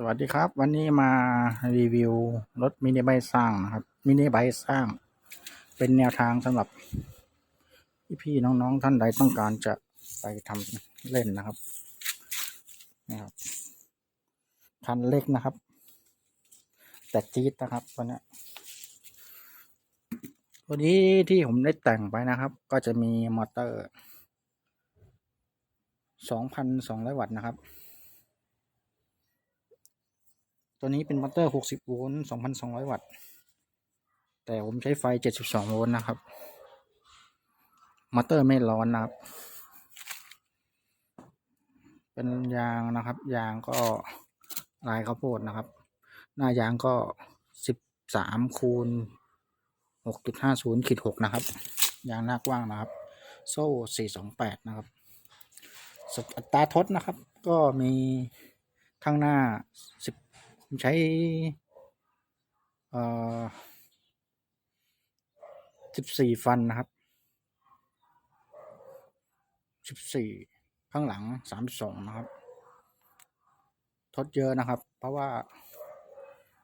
สวัสดีครับ วันนี้มารีวิวรถมินิไบค์สร้างนะครับมินิไบค์สร้างเป็นแนวทางสำหรับพี่ๆน้องๆท่านใดต้องการจะไปทำเล่นนะครับนี่ครับคันเล็กนะครับแต่จี๊ดนะครับตัวนี้ที่ผมได้แต่งไปนะครับก็จะมีมอเตอร์ 2,200 วัตต์นะครับตัวนี้เป็นมอเตอร์60โวลต์ 2,200 วัตต์แต่ผมใช้ไฟ72โวลต์นะครับมอเตอร์ไม่ร้อนนะครับเป็นยางนะครับยางก็ลายข้าวโพดนะครับหน้ายางก็13x6.50/6นะครับยางหน้ากว้างนะครับโซ่428นะครับอัตราทดนะครับก็มีข้างหน้า10ใช้14ฟันนะครับ14ข้างหลัง32นะครับทดเยอะนะครับเพราะว่า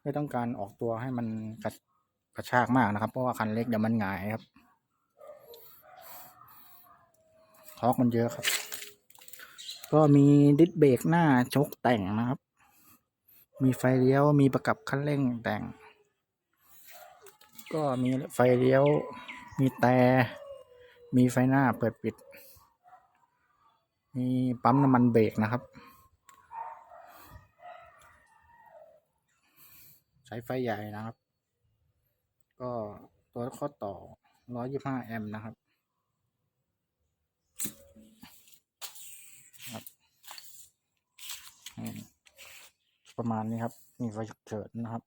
ไม่ต้องการออกตัวให้มันกระชากมากนะครับเพราะว่าคันเล็กเดี๋ยวมันหงายครับทอร์กมันเยอะครับก็มีดิสเบรกหน้าชกแต่งนะครับมีไฟเลี้ยวมีประกับคันเร่งแต่งก็มีไฟเลี้ยวมีแต่มีไฟหน้าเปิดปิดมีปั๊มน้ำมันเบรกนะครับใช้ไฟใหญ่นะครับก็ตัวข้อต่อ125 แอมป์นะครับประมาณนี้ครับมีไฟฉุกเฉินนะครับ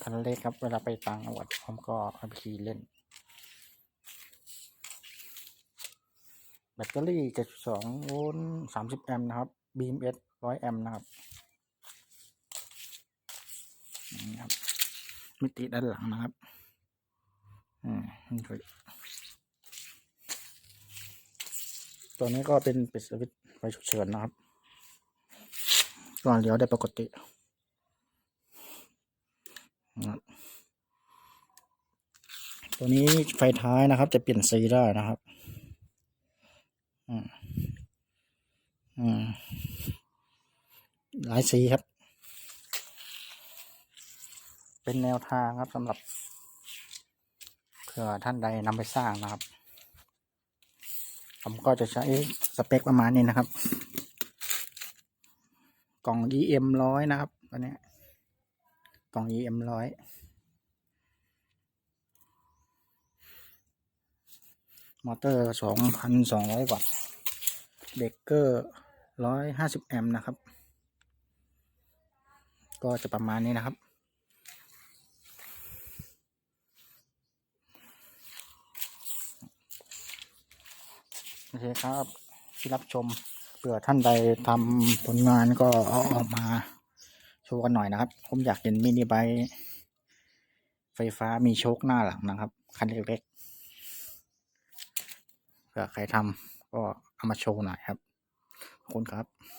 คันเล็กครับเวลาไปต่างจังหวัดผมก็เอาไปขี่เล่นแบตเตอรี่72โวลต์30 แอมป์นะครับ BMS 100 แอมป์นะครับนี่ครับมิติด้านหลังนะครับตัวนี้ก็เป็นปิดสวิตช์ไฟฉุกเฉินนะครับก็เลี้ยวได้ปกติตัวนี้ไฟท้ายนะครับจะเปลี่ยนสีได้นะครับหลายสีครับเป็นแนวทางครับสำหรับเผื่อท่านใดนำไปสร้างนะครับผมก็จะใช้สเปคประมาณนี้นะครับกล่อง EM 100นะครับอันนี้กล่อง EM 100มอเตอร์ 2,200 วัตต์เบรกเกอร์150 แอมป์นะครับก็จะประมาณนี้นะครับโอเคครับที่รับชมเผื่อท่านใดทำผลงานก็เอาออกมาโชว์กันหน่อยนะครับผมอยากเห็นมินิไบค์ไฟฟ้ามีโชคหน้าหลังนะครับคันเล็กๆเผื่อใครทำก็เอามาโชว์หน่อยครับขอบคุณครับ